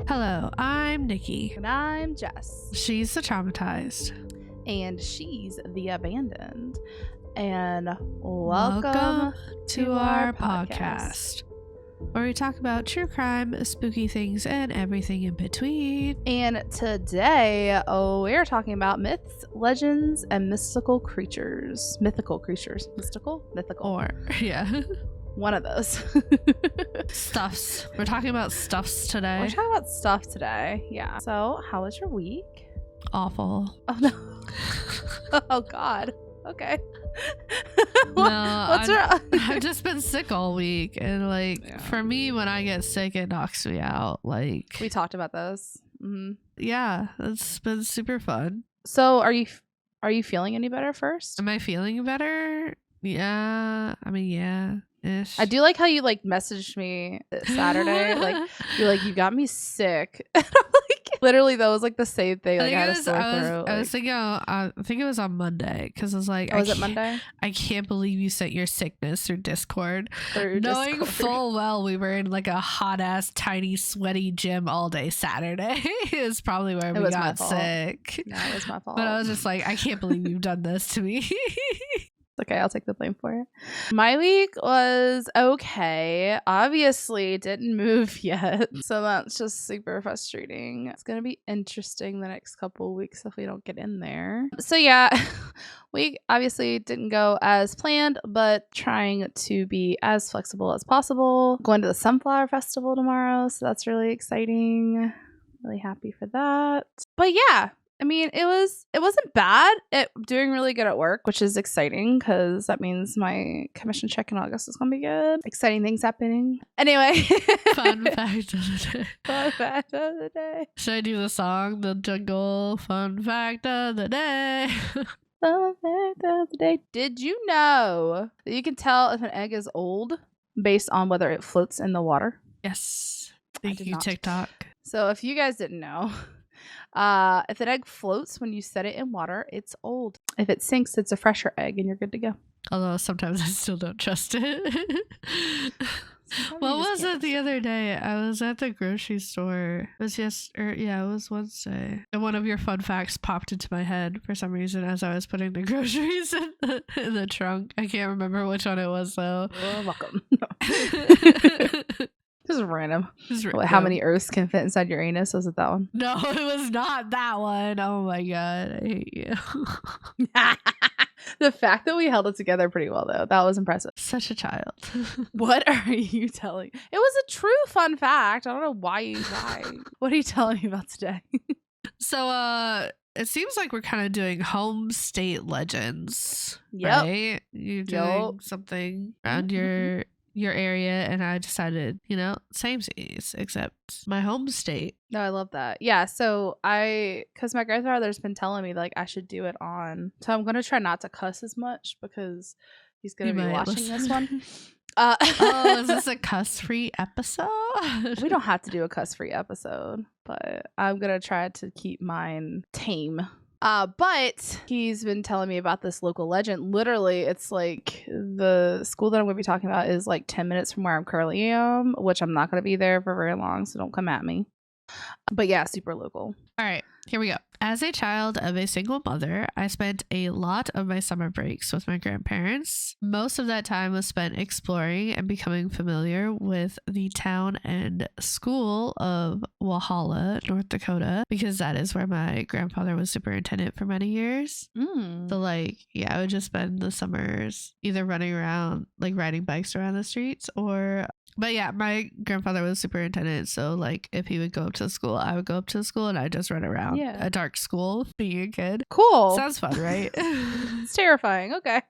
Hello, I'm Nikki. And I'm Jess. She's the traumatized. And she's the abandoned. And welcome to our podcast, where we talk about true crime, spooky things, and everything in between. And today, we're talking about myths, legends, and mystical creatures. Mythical creatures. Mystical? Mythical. Or, yeah. One of those. Stuffs. We're talking about stuffs today. We're talking about stuff today. Yeah. So, how was your week? Awful. Oh, no. Oh, God. Okay. What's wrong? I've just been sick all week. And, for me, when I get sick, it knocks me out. We talked about those. Mm-hmm. Yeah. It's been super fun. So, are you feeling any better first? Am I feeling better? Yeah. I mean, yeah. Ish. I do like how you messaged me Saturday. You're you got me sick. And I'm literally that was the same thing. I had a sore throat. I was thinking, I think it was on Monday because I was like, was it Monday? I can't believe you sent your sickness through Discord. Knowing full well we were in a hot ass, tiny, sweaty gym all day Saturday is probably where we got sick. No, it was my fault. But I was just I can't believe you've done this to me. Okay, I'll take the blame for it. My week was okay. Obviously, didn't move yet. So that's just super frustrating. It's going to be interesting the next couple of weeks if we don't get in there. So yeah, we obviously didn't go as planned, but trying to be as flexible as possible. Going to the Sunflower Festival tomorrow, so that's really exciting. Really happy for that. But yeah. I mean, it wasn't bad. Doing really good at work, which is exciting because that means my commission check in August is going to be good. Exciting things happening. Anyway. Fun fact of the day. Fun fact of the day. Should I do the song? The jungle fun fact of the day. Fun fact of the day. Did you know that you can tell if an egg is old based on whether it floats in the water? Yes. Thank you, TikTok. So if you guys didn't know... if an egg floats when you set it in water, it's old. If it sinks, it's a fresher egg and you're good to go. Although sometimes I still don't trust it. What was it the other day? I was at the grocery store. It was it was Wednesday. And one of your fun facts popped into my head for some reason as I was putting the groceries in the trunk. I can't remember which one it was though. You're welcome. Just random. How many Earths can fit inside your anus? Was it that one? No, it was not that one. Oh my God. I hate you. The fact that we held it together pretty well, though, that was impressive. Such a child. What are you telling? It was a true fun fact. I don't know why. What are you telling me about today? So, it seems like we're kind of doing home state legends. Yep. Right? You're doing something around your area, and I decided, samesies, except my home state. No, I love that. Yeah, so because my grandfather's been telling me I should do it on, so I'm gonna try not to cuss as much because he's gonna be watching this one. Is this a cuss-free episode? We don't have to do a cuss-free episode, but I'm gonna try to keep mine tame. But he's been telling me about this local legend. Literally, it's the school that I'm going to be talking about is 10 minutes from where I'm currently am, which I'm not going to be there for very long, so don't come at me. But yeah, super local. All right, here we go. As a child of a single mother, I spent a lot of my summer breaks with my grandparents. Most of that time was spent exploring and becoming familiar with the town and school of Walhalla, North Dakota, because that is where my grandfather was superintendent for many years. So I would just spend the summers either running around, riding bikes around the streets but yeah, my grandfather was superintendent. So if he would go up to the school, I would go up to the school and I'd just run around a dark school being a kid. Cool. Sounds fun, right? It's terrifying. Okay.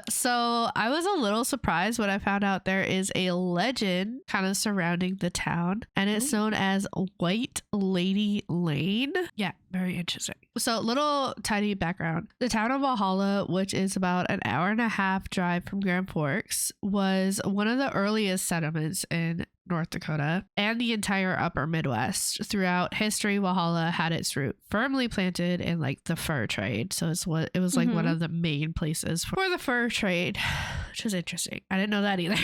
So I was a little surprised when I found out there is a legend kind of surrounding the town, and it's known as White Lady Lane. Yeah, very interesting. So little tiny background. The town of Valhalla, which is about an hour and a half drive from Grand Forks, was one of the earliest settlements in North Dakota and the entire upper Midwest. Throughout history, Walhalla had its root firmly planted in the fur trade. So it was one of the main places for the fur trade. which is interesting. I didn't know that either.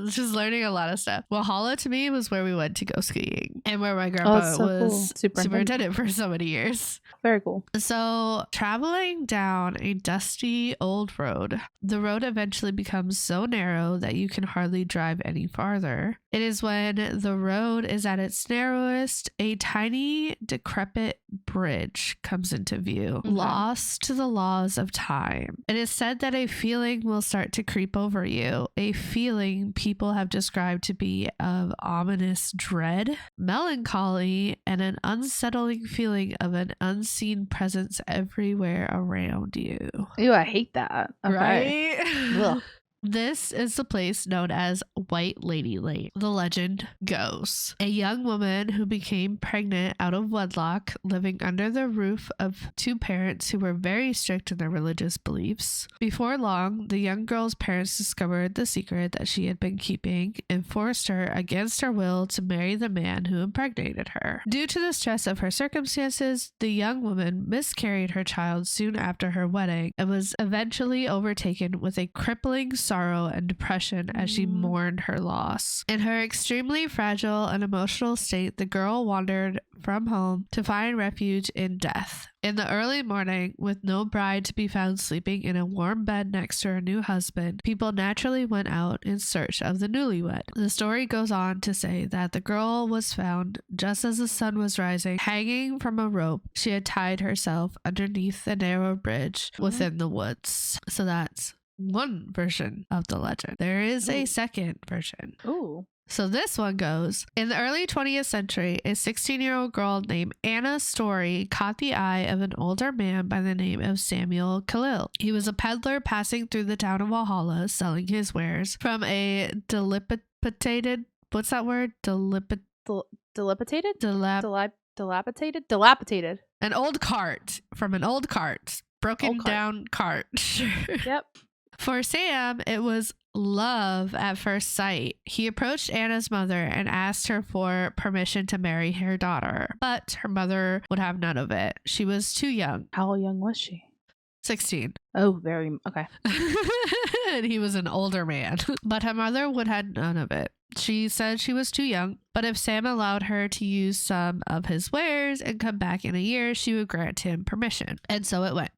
Just learning a lot of stuff. Walhalla to me was where we went to go skiing and where my grandpa was superintendent for so many years. Very cool. So traveling down a dusty old road, the road eventually becomes so narrow that you can hardly drive any farther. It is when the road is at its narrowest, a tiny, decrepit bridge comes into view, lost to the laws of time. It is said that a feeling will start to creep over you, a feeling people have described to be of ominous dread, melancholy, and an unsettling feeling of an unseen presence everywhere around you. Ew, I hate that. Okay. Right? This is the place known as White Lady Lane. The legend goes, a young woman who became pregnant out of wedlock, living under the roof of two parents who were very strict in their religious beliefs. Before long, the young girl's parents discovered the secret that she had been keeping and forced her against her will to marry the man who impregnated her. Due to the stress of her circumstances, the young woman miscarried her child soon after her wedding and was eventually overtaken with a crippling sorrow and depression as she mourned her loss. In her extremely fragile and emotional state, the girl wandered from home to find refuge in death. In the early morning, with no bride to be found sleeping in a warm bed next to her new husband, people naturally went out in search of the newlywed. The story goes on to say that the girl was found just as the sun was rising, hanging from a rope she had tied herself underneath the narrow bridge within the woods. So that's one version of the legend. There is a second version. Ooh. So this one goes, in the early 20th century, a 16-year-old girl named Anna Story caught the eye of an older man by the name of Samuel Khalil. He was a peddler passing through the town of Walhalla, selling his wares from a dilapidated, what's that word? Dilapidated? Dilapidated. An old cart, from an old cart. Broken down cart. Yep. For Sam, it was love at first sight. He approached Anna's mother and asked her for permission to marry her daughter, but her mother would have none of it. She was too young. How young was she? 16. Oh, okay. And he was an older man, but her mother would have none of it. She said she was too young, but if Sam allowed her to use some of his wares and come back in a year, she would grant him permission. And so it went.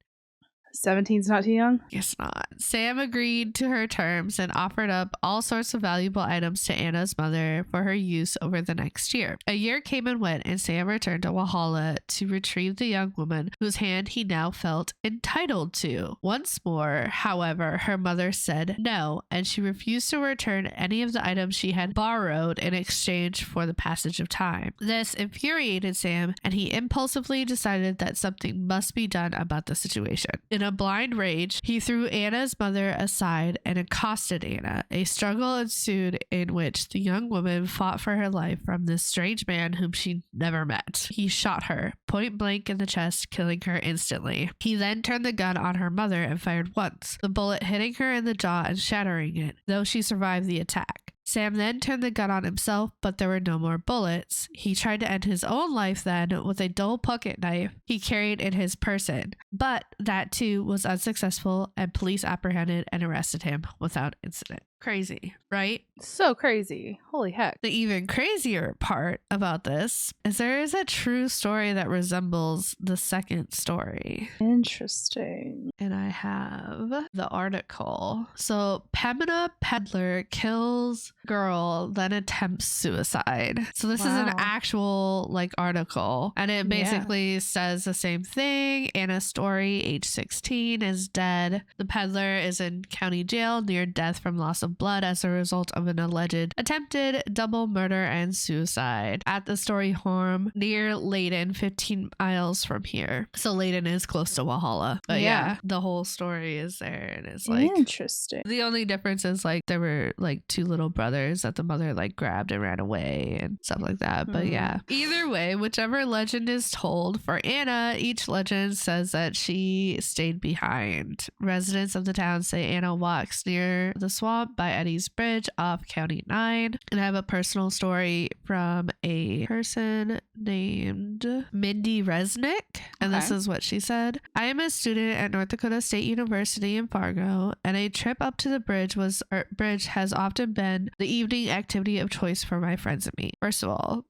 17's not too young? Guess not. Sam agreed to her terms and offered up all sorts of valuable items to Anna's mother for her use over the next year. A year came and went, and Sam returned to Walhalla to retrieve the young woman whose hand he now felt entitled to. Once more, however, her mother said no, and she refused to return any of the items she had borrowed in exchange for the passage of time. This infuriated Sam, and he impulsively decided that something must be done about the situation. In a blind rage, he threw Anna's mother aside and accosted Anna. A struggle ensued in which the young woman fought for her life from this strange man whom she never met. He shot her point blank in the chest, killing her instantly. He then turned the gun on her mother and fired once, the bullet hitting her in the jaw and shattering it, though she survived the attack. Sam then turned the gun on himself, but there were no more bullets. He tried to end his own life then with a dull pocket knife he carried in his person, but that too was unsuccessful, and police apprehended and arrested him without incident. Crazy, right? So crazy. Holy heck. The even crazier part about this is there is a true story that resembles the second story. Interesting. And I have the article. So Pamela Peddler kills girl, then attempts suicide. So this is an actual article, and it basically says the same thing. Anna Story, age 16, is dead. The peddler is in county jail near death from loss of blood as a result of an alleged attempted double murder and suicide at the Story home near Leyden, 15 miles from here. So Leyden is close to Walhalla. But yeah, the whole story is there, and it's interesting. The only difference is there were two little brothers that the mother grabbed and ran away and stuff like that. But yeah, either way, whichever legend is told, for Anna, each legend says that she stayed behind. Residents of the town say Anna walks near the swamp stop by Eddie's Bridge off County 9. And I have a personal story from a person named Mindy Resnick. And this is what she said. I am a student at North Dakota State University in Fargo, and a trip up to the bridge has often been the evening activity of choice for my friends and me. First of all,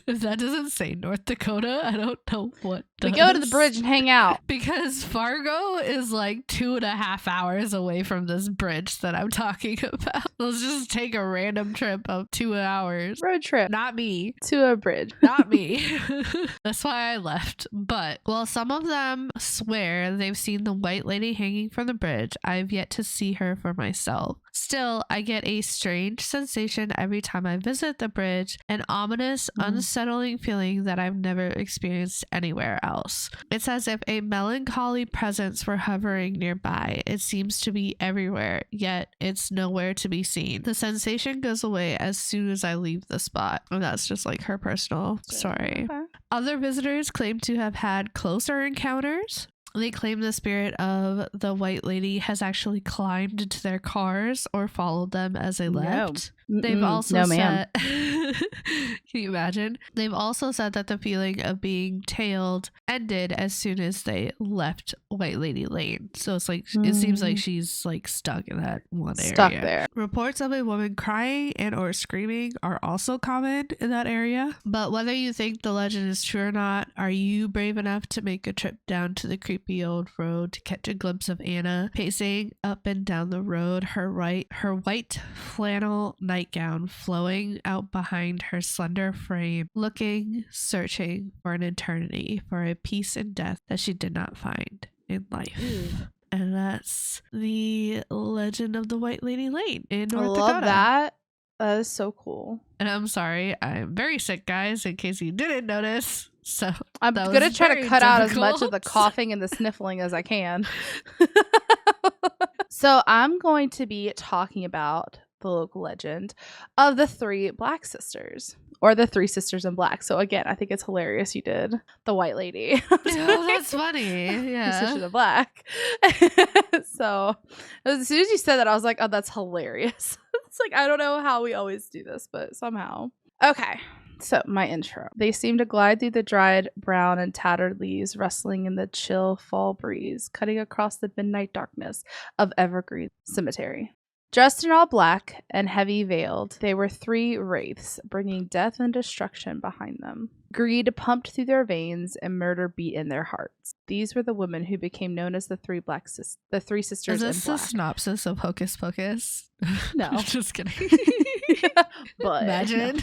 if that doesn't say North Dakota, I don't know what does. We go to the bridge and hang out. Because Fargo is like 2.5 hours away from this bridge that I'm talking about. Let's just take a random trip of 2 hours. Road trip. Not me. To a bridge. Not me. That's why I left. But while some of them swear they've seen the white lady hanging from the bridge, I've yet to see her for myself. Still, I get a strange sensation every time I visit the bridge, an ominous, unsettling feeling that I've never experienced anywhere else. It's as if a melancholy presence were hovering nearby. It seems to be everywhere, yet it's nowhere to be seen. The sensation goes away as soon as I leave the spot. And that's just like her personal story. Okay. Other visitors claim to have had closer encounters. They claim the spirit of the white lady has actually climbed into their cars or followed them as they left. They've also said, can you imagine? They've also said that the feeling of being tailed ended as soon as they left White Lady Lane. So it's like, it seems like she's like stuck in that one area. Stuck there. Reports of a woman crying and or screaming are also common in that area. But whether you think the legend is true or not, are you brave enough to make a trip down to the creepy old road to catch a glimpse of Anna pacing up and down the road, her white flannel nightgown flowing out behind her slender frame, looking, searching for an eternity, for a peace in death that she did not find in life? And that's the legend of the White Lady Lane in North Dakota. I love that. That is so cool. And I'm sorry, I'm very sick, guys, in case you didn't notice. So I'm gonna try to cut out as much of the coughing and the sniffling as I can. So I'm going to be talking about the local legend of the three Black sisters, or the three sisters in black. So again, I think it's hilarious you did the white lady. Oh, that's funny. Yeah. Three sisters in black. So as soon as you said that, I was like, oh, that's hilarious. It's like, I don't know how we always do this, but somehow. Okay. So my intro. They seem to glide through the dried, brown, and tattered leaves, rustling in the chill fall breeze, cutting across the midnight darkness of Evergreen Cemetery. Dressed in all black and heavy veiled, they were three wraiths, bringing death and destruction behind them. Greed pumped through their veins and murder beat in their hearts. These were the women who became known as the three sisters in black. Is this a synopsis of Hocus Pocus? No. Just kidding. But imagine.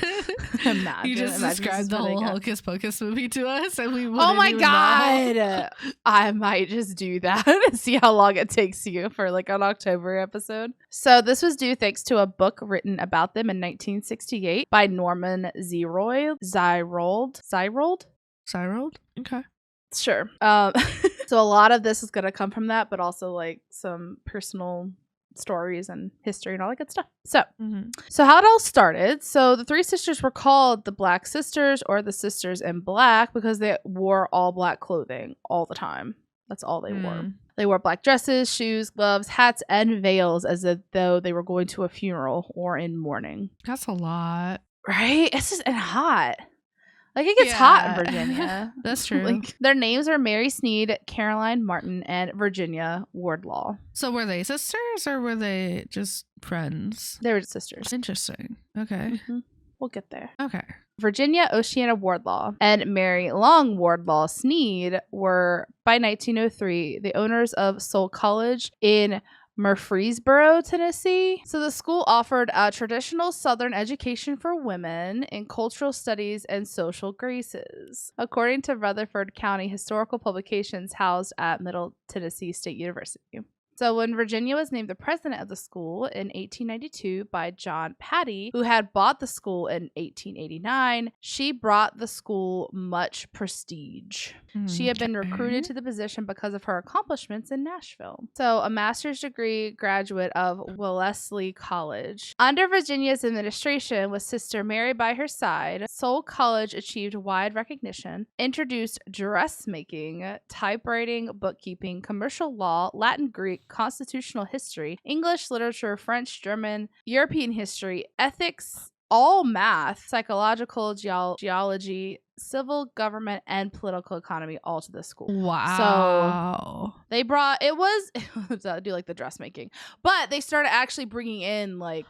Imagine. You just described the whole Hocus Pocus movie to us and we wouldn't Oh my even god. know. I might just do that and see how long it takes you for like an October episode. So this was due thanks to a book written about them in 1968 by Norman Zyrold. Okay. Sure. So a lot of this is going to come from that, but also like some personal stories and history and all that good stuff. So how it all started. So the three sisters were called the Black Sisters, or the Sisters in Black, because they wore all black clothing all the time. That's all they wore. They wore black dresses, shoes, gloves, hats, and veils, as though they were going to a funeral or in mourning. That's a lot. Right? It's just hot. Like, it gets hot in Virginia. That's true. Like, their names are Mary Sneed, Caroline Martin, and Virginia Wardlaw. So were they sisters or were they just friends? They were sisters. Interesting. Okay. We'll get there. Okay. Virginia Oceana Wardlaw and Mary Long Wardlaw Sneed were, by 1903, the owners of Soule College in Murfreesboro, Tennessee. So the school offered a traditional Southern education for women in cultural studies and social graces, according to Rutherford County Historical Publications housed at Middle Tennessee State University. So when Virginia was named the president of the school in 1892 by John Patty, who had bought the school in 1889, she brought the school much prestige. She had been recruited to the position because of her accomplishments in Nashville. So a master's degree graduate of Wellesley College. Under Virginia's administration, with Sister Mary by her side, Soule College achieved wide recognition, introduced dressmaking, typewriting, bookkeeping, commercial law, Latin, Greek, constitutional history, English literature, French, German, European history, ethics, all math, psychological, geology, civil government, and political economy all to this school. Wow. So they brought, it was, I do like the dressmaking, but they started actually bringing in like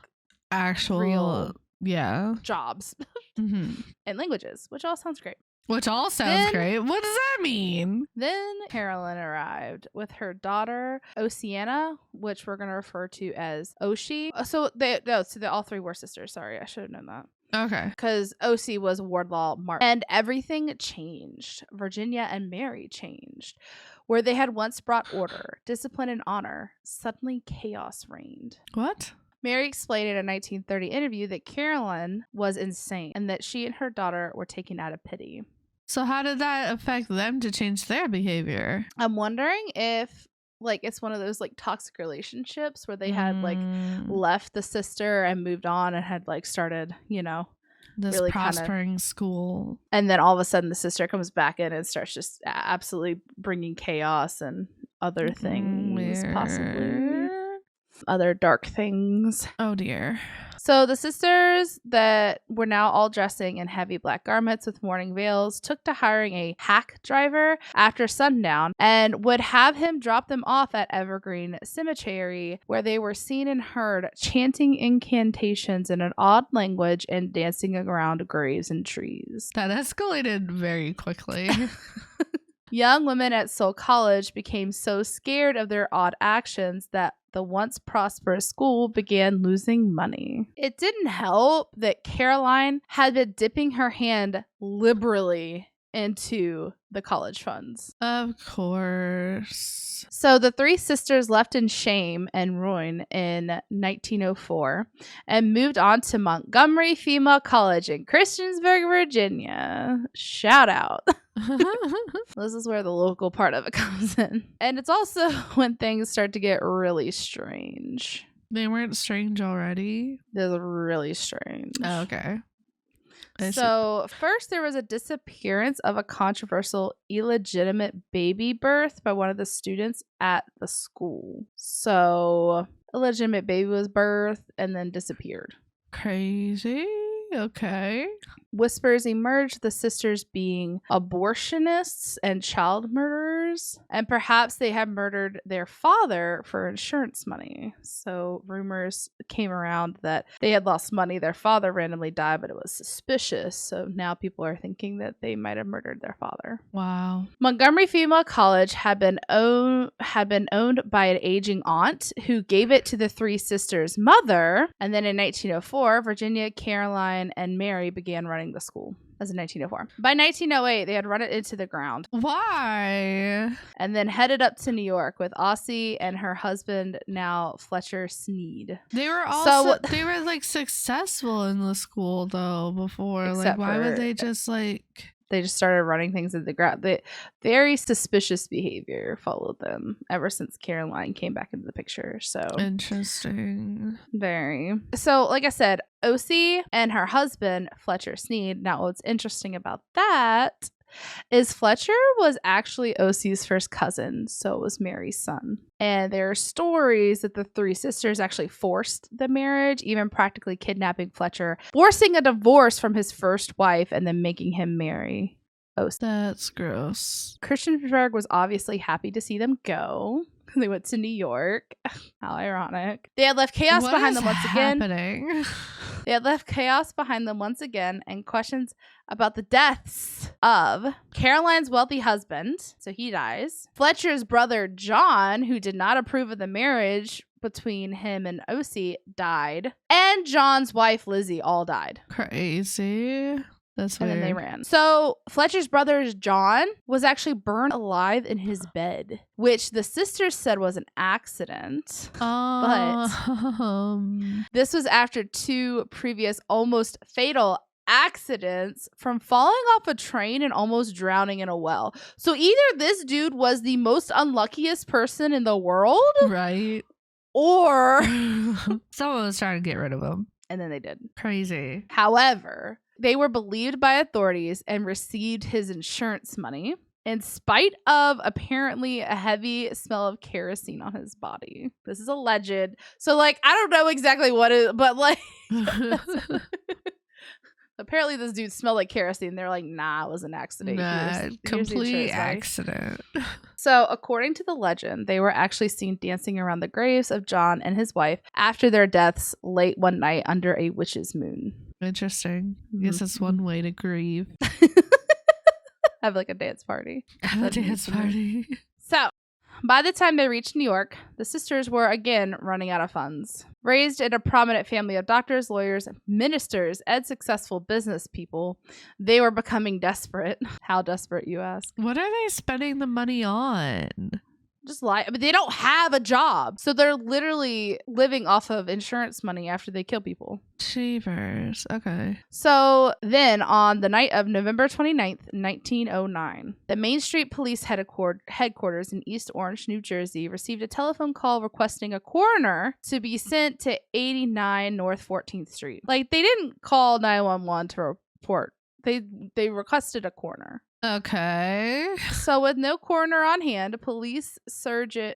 actual real mm-hmm. jobs and languages, which all sounds great. Which all sounds great. What does that mean? Then Carolyn arrived with her daughter, Oceana, which we're going to refer to as Oshi. So they all three were sisters. Sorry, I should have known that. Okay. Because Osi was Wardlaw Martin. And everything changed. Virginia and Mary changed. Where they had once brought order, discipline, and honor, suddenly chaos reigned. What? Mary explained in a 1930 interview that Carolyn was insane and that she and her daughter were taken out of pity. So how did that affect them to change their behavior? I'm wondering if like it's one of those like toxic relationships where they had like left the sister and moved on and had like started, you know, this really prospering school. And then all of a sudden the sister comes back in and starts just absolutely bringing chaos and other things, possibly. Other dark things. Oh dear. So the sisters that were now all dressing in heavy black garments with mourning veils took to hiring a hack driver after sundown and would have him drop them off at Evergreen Cemetery, where they were seen and heard chanting incantations in an odd language and dancing around graves and trees. That escalated very quickly. Young women at Seoul College became so scared of their odd actions that the once prosperous school began losing money. It didn't help that Caroline had been dipping her hand liberally into the college funds. Of course. So the three sisters left in shame and ruin in 1904 and moved on to Montgomery Female College in Christiansburg, Virginia. Shout out. This is where the local part of it comes in. And it's also when things start to get really strange. They weren't strange already? They're really strange. Oh, okay. So first there was a disappearance of a controversial illegitimate baby birth by one of the students at the school. So illegitimate baby was birthed and then disappeared. Crazy. Okay. Whispers emerged, the sisters being abortionists and child murderers, and perhaps they had murdered their father for insurance money. So rumors came around that they had lost money. Their father randomly died, but it was suspicious. So now people are thinking that they might have murdered their father. Wow. Montgomery Female College had been owned by an aging aunt who gave it to the three sisters' mother. And then in 1904, Virginia, Caroline, and Mary began running the school. As in 1904. By 1908, they had run it into the ground. Why? And then headed up to New York with Aussie and her husband, now Fletcher Sneed. They were also they were like successful in the school though before. Like why would they just like they just started running things in the ground. Very suspicious behavior followed them ever since Caroline came back into the picture. So interesting. Very. So, like I said, O.C. and her husband, Fletcher Sneed. Now, what's interesting about that is Fletcher was actually O.C.'s first cousin, so it was Mary's son. And there are stories that the three sisters actually forced the marriage, even practically kidnapping Fletcher, forcing a divorce from his first wife, and then making him marry O.C. That's gross. Christiansburg was obviously happy to see them go. They went to New York. How ironic. They had left chaos behind them once again. They had left chaos behind them once again and questions about the deaths of Caroline's wealthy husband. So he dies. Fletcher's brother, John, who did not approve of the marriage between him and O.C., died. And John's wife, Lizzie, all died. Crazy. That's weird. And then they ran. So Fletcher's brother, John, was actually burned alive in his bed, which the sisters said was an accident. But this was after two previous almost fatal accidents from falling off a train and almost drowning in a well. So either this dude was the most unluckiest person in the world, right? Or someone was trying to get rid of him. And then they did. Crazy. However, they were believed by authorities and received his insurance money. in spite of apparently a heavy smell of kerosene on his body. This is alleged. So, like, I don't know exactly what it is, but, like, apparently this dude smelled like kerosene. They're like, nah, it was an accident. Nah, complete accident. So, according to the legend, they were actually seen dancing around the graves of John and his wife after their deaths late one night under a witch's moon. Interesting. I guess it's one way to grieve. Have like a dance party. Have a dance party. So, by the time they reached New York, the sisters were again running out of funds. Raised in a prominent family of doctors, lawyers, ministers, and successful business people, they were becoming desperate. How desperate, you ask? What are they spending the money on? Just lie. I mean, they don't have a job. So they're literally living off of insurance money after they kill people. Cheevers. Okay. So then on the night of November 29th, 1909, the Main Street Police headquarters in East Orange, New Jersey, received a telephone call requesting a coroner to be sent to 89 North 14th Street. Like, they didn't call 911 to report. They requested a coroner. Okay. So with no coroner on hand, Police Sergeant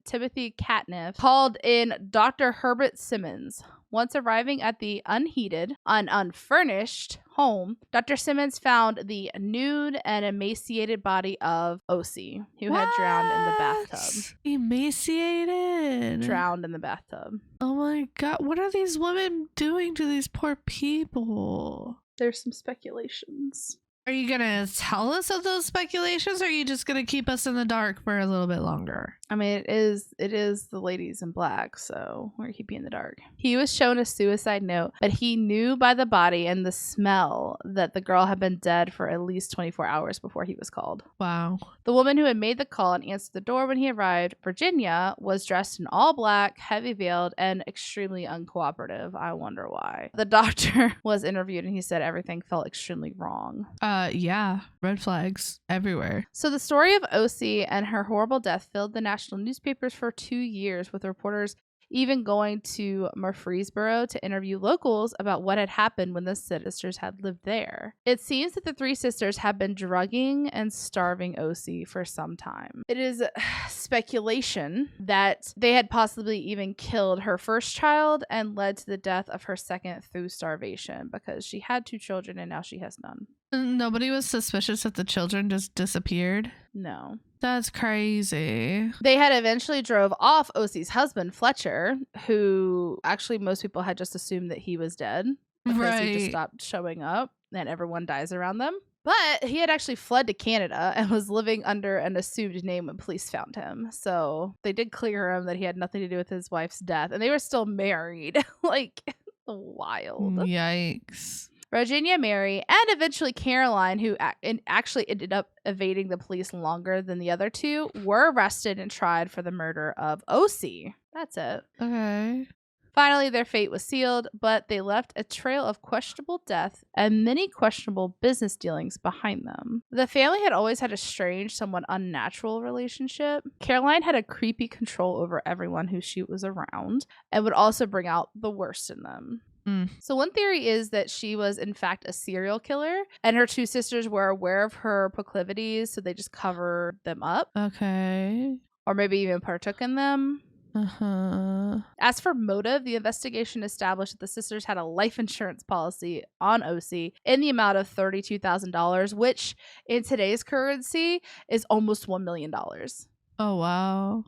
Timothy Catniff called in Dr. Herbert Simmons. Once arriving at the unheated and unfurnished home, Dr. Simmons found the nude and emaciated body of O.C., who had drowned in the bathtub. Emaciated? Drowned in the bathtub. Oh my God. What are these women doing to these poor people? There's some speculations. Are you going to tell us of those speculations, or are you just going to keep us in the dark for a little bit longer? I mean, it is the ladies in black, so we're keeping you in the dark. He was shown a suicide note, but he knew by the body and the smell that the girl had been dead for at least 24 hours before he was called. Wow. The woman who had made the call and answered the door when he arrived, Virginia, was dressed in all black, heavy veiled, and extremely uncooperative. I wonder why. The doctor was interviewed and he said everything felt extremely wrong. Yeah. Red flags everywhere. So the story of O.C. and her horrible death filled the national newspapers for 2 years, with reporters even going to Murfreesboro to interview locals about what had happened when the sisters had lived there. It seems that the three sisters had been drugging and starving O.C. for some time. It is speculation that they had possibly even killed her first child and led to the death of her second through starvation, because she had 2 children and now she has none. Nobody was suspicious that the children just disappeared? No. That's crazy. They had eventually drove off O.C.'s husband, Fletcher, who actually most people had just assumed that he was dead because he just stopped showing up and everyone dies around them. But he had actually fled to Canada and was living under an assumed name when police found him. So they did clear him that he had nothing to do with his wife's death. And they were still married. Like, wild. Yikes. Virginia, Mary, and eventually Caroline, who actually ended up evading the police longer than the other two, were arrested and tried for the murder of O.C. That's it. Okay. Finally, their fate was sealed, but they left a trail of questionable death and many questionable business dealings behind them. The family had always had a strange, somewhat unnatural relationship. Caroline had a creepy control over everyone who she was around and would also bring out the worst in them. So one theory is that she was in fact a serial killer and her 2 sisters were aware of her proclivities, so they just covered them up. Okay. Or maybe even partook in them. As for motive, the investigation established that the sisters had a life insurance policy on O.C. in the amount of $32,000, which in today's currency is almost $1 million. Oh, wow.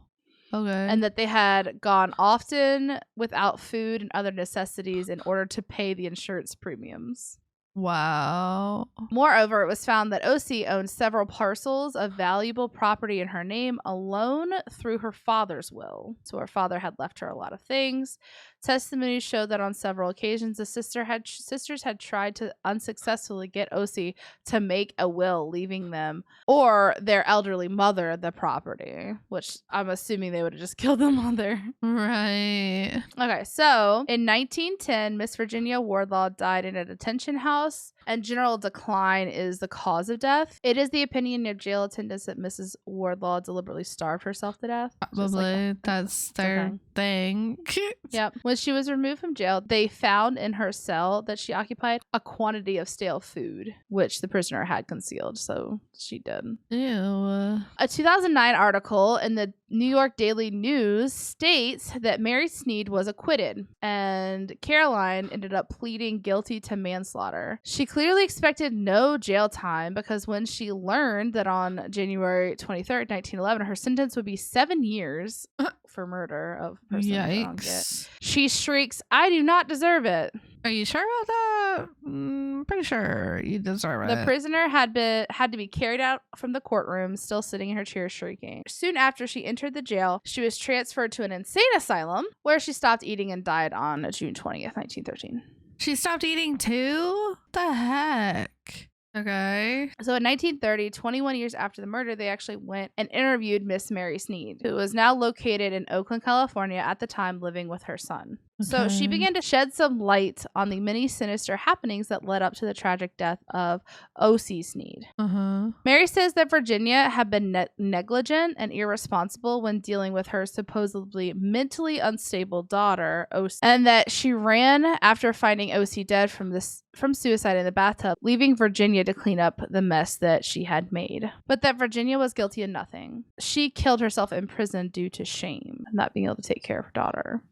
Okay. And that they had gone often without food and other necessities in order to pay the insurance premiums. Wow. Moreover, it was found that O.C. owned several parcels of valuable property in her name alone through her father's will. So her father had left her a lot of things. Testimony showed that on several occasions the sisters had tried to unsuccessfully get O.C. to make a will leaving them or their elderly mother the property, which I'm assuming they would have just killed the mother. Right. Okay, so in 1910, Miss Virginia Wardlaw died in a detention house house, and general decline is the cause of death. It is the opinion of jail attendants that Mrs. Wardlaw deliberately starved herself to death. Probably. That's their thing. Yep. When she was removed from jail, they found in her cell that she occupied a quantity of stale food, which the prisoner had concealed. So she did. Ew. A 2009 article in the New York Daily News states that Mary Sneed was acquitted, and Caroline ended up pleading guilty to manslaughter. She clearly expected no jail time because when she learned that on January 23rd, 1911, her sentence would be 7 years for murder of a person Yikes. she shrieks, "I do not deserve it." Are you sure about that? Pretty sure you deserve it. The prisoner had to be carried out from the courtroom, still sitting in her chair shrieking. Soon after she entered the jail, she was transferred to an insane asylum where she stopped eating and died on June 20th, 1913. She stopped eating too? What the heck? Okay. So in 1930, 21 years after the murder, they actually went and interviewed Miss Mary Sneed, who was now located in Oakland, California, at the time living with her son. So she began to shed some light on the many sinister happenings that led up to the tragic death of O.C. Sneed. Mary says that Virginia had been negligent and irresponsible when dealing with her supposedly mentally unstable daughter, O.C., and that she ran after finding O.C. dead from suicide in the bathtub, leaving Virginia to clean up the mess that she had made. But that Virginia was guilty of nothing. She killed herself in prison due to shame, not being able to take care of her daughter.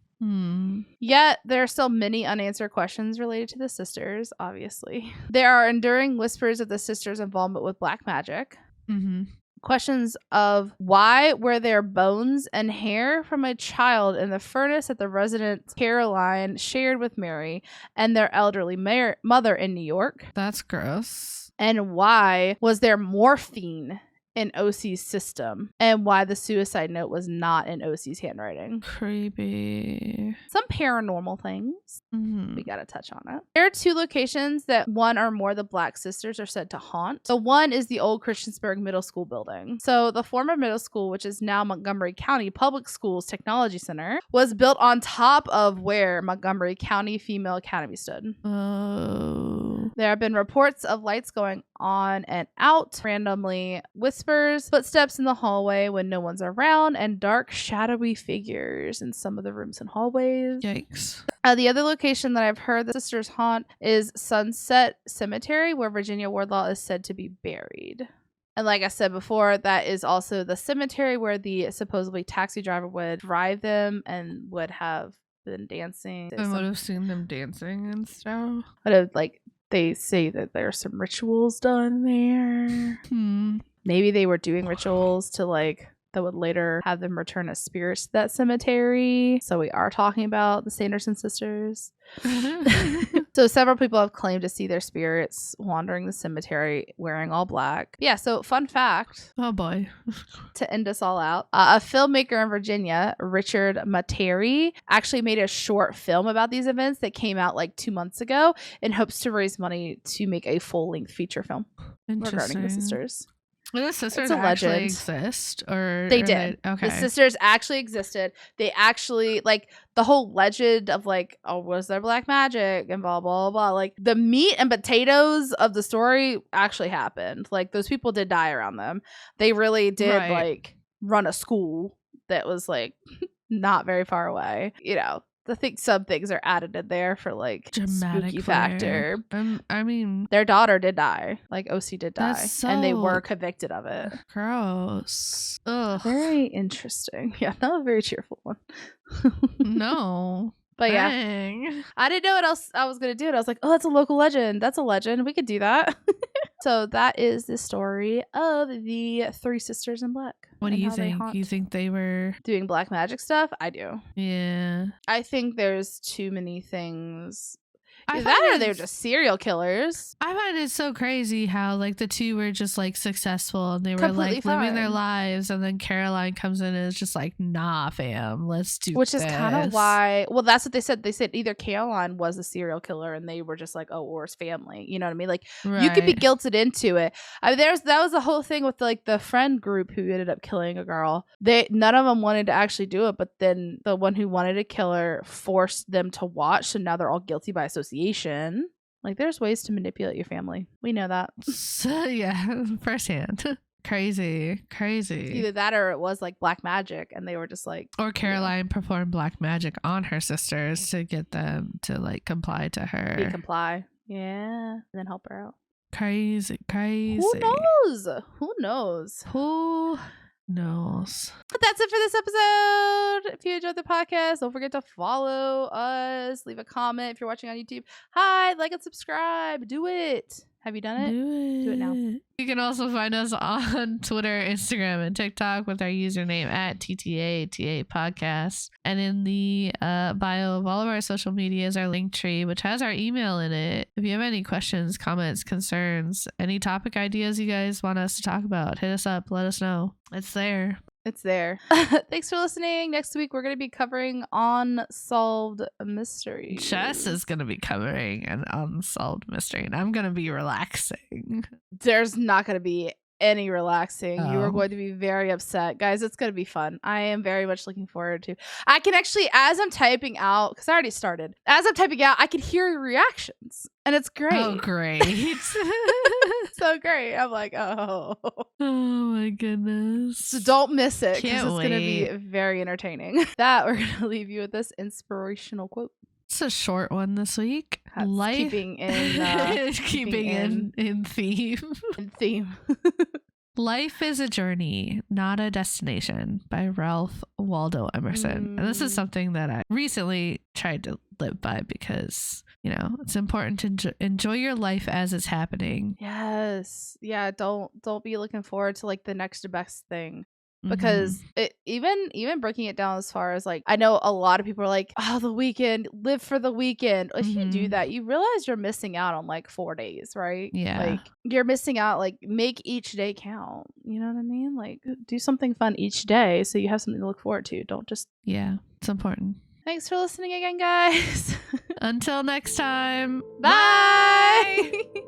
Yet there are still many unanswered questions related to the sisters, obviously. There are enduring whispers of the sisters' involvement with black magic. Questions of why were there bones and hair from a child in the furnace that the resident Caroline shared with Mary and their elderly mother in New York. That's gross. And why was there morphine in OC's system, and why the suicide note was not in OC's handwriting. Creepy. Some paranormal things. We gotta touch on it. There are two locations that one or more of the Black sisters are said to haunt. The one is the old Christiansburg Middle School building. So the former middle school, which is now Montgomery County Public Schools Technology Center, was built on top of where Montgomery County Female Academy stood. Oh. There have been reports of lights going on and out, randomly whispers, footsteps in the hallway when no one's around, and dark, shadowy figures in some of the rooms and hallways. Yikes. The other location that I've heard the sisters haunt is Sunset Cemetery, where Virginia Wardlaw is said to be buried. And like I said before, that is also the cemetery where the supposedly taxi driver would drive them and would have been dancing. I would have seen them dancing and stuff. Would have, like, they say that there are some rituals done there. Maybe they were doing rituals to, like, that would later have them return as spirits to that cemetery. So we are talking about the Sanderson sisters. So several people have claimed to see their spirits wandering the cemetery wearing all black. Yeah, so fun fact. Oh boy. To end us all out, a filmmaker in Virginia, Richard Materi, actually made a short film about these events that came out like 2 months ago in hopes to raise money to make a full-length feature film regarding the sisters. Do the sisters actually exist? Or they did. Okay. The sisters actually existed. They actually, like, the whole legend of, like, oh, was there black magic and blah, blah, blah. Like, the meat and potatoes of the story actually happened. Like, those people did die around them. They really did, like, run a school that was, like, not very far away. You know, I think some things are added in there for, like, dramatic spooky factor. I mean, their daughter did die. Like, OC did die. So and they were convicted of it. Gross. Ugh. Very interesting. Yeah, not a very cheerful one. No. But Dang. yeah, I didn't know what else I was going to do. And I was like, oh, that's a local legend. That's a legend. We could do that. So that is the story of the three sisters in black. What do you think? You think they were doing black magic stuff? I do. Yeah. I think there's too many things. That or they're just serial killers. I find it so crazy how, like, the two were just, like, successful and they were like living their lives, and then Caroline comes in and is just like, nah, fam, let's do Which this. is kind of why, well, that's what they said. They said either Caroline was a serial killer and they were just like, oh, or his family. You know what I mean? Like, you could be guilted into it. I mean, that was the whole thing with, like, the friend group who ended up killing a girl. None of them wanted to actually do it, but then the one who wanted to kill her forced them to watch, so now they're all guilty by association. Like, there's ways to manipulate your family. We know that. So, yeah, firsthand. Crazy. Either that or it was like black magic and they were just like. Or Caroline performed black magic on her sisters to get them to like comply to her. Comply. Yeah. And then help her out. Crazy. Who knows? But that's it for this episode. If you enjoyed the podcast, don't forget to follow us. Leave a comment if you're watching on YouTube. Hi, like and subscribe. Do it. Have you done it? Do it now. You can also find us on Twitter, Instagram, and TikTok with our username at TTATA Podcast. And in the bio of all of our social media is our link tree, which has our email in it. If you have any questions, comments, concerns, any topic ideas you guys want us to talk about, hit us up. Let us know. It's there. It's there. Thanks for listening. Next week, we're going to be covering Unsolved Mysteries. Jess is going to be covering an unsolved mystery, and I'm going to be relaxing. There's not going to be any relaxing. You are going to be very upset. Guys, it's going to be fun. I am very much looking forward to. I can actually, as I'm typing out, because I already started, as I'm typing out, I can hear your reactions. And it's great. Oh, great. So great. I'm like, oh. Oh my goodness. So don't miss it, because it's going to be wait. very entertaining. That, we're going to leave you with this inspirational quote. It's a short one this week. That's keeping in in theme. In theme. Life is a journey, not a destination, by Ralph Waldo Emerson. And this is something that I recently tried to live by because, you know, it's important to enjoy your life as it's happening. Yes. Yeah, don't be looking forward to like the next best thing. Because it even breaking it down as far as like, I know a lot of people are like, oh, the weekend, live for the weekend. If you do that, you realize you're missing out on like 4 days, right? Yeah. Like you're missing out, like make each day count. You know what I mean? Like do something fun each day so you have something to look forward to. Don't just. Yeah, it's important. Thanks for listening again, guys. Until next time. Bye. Bye.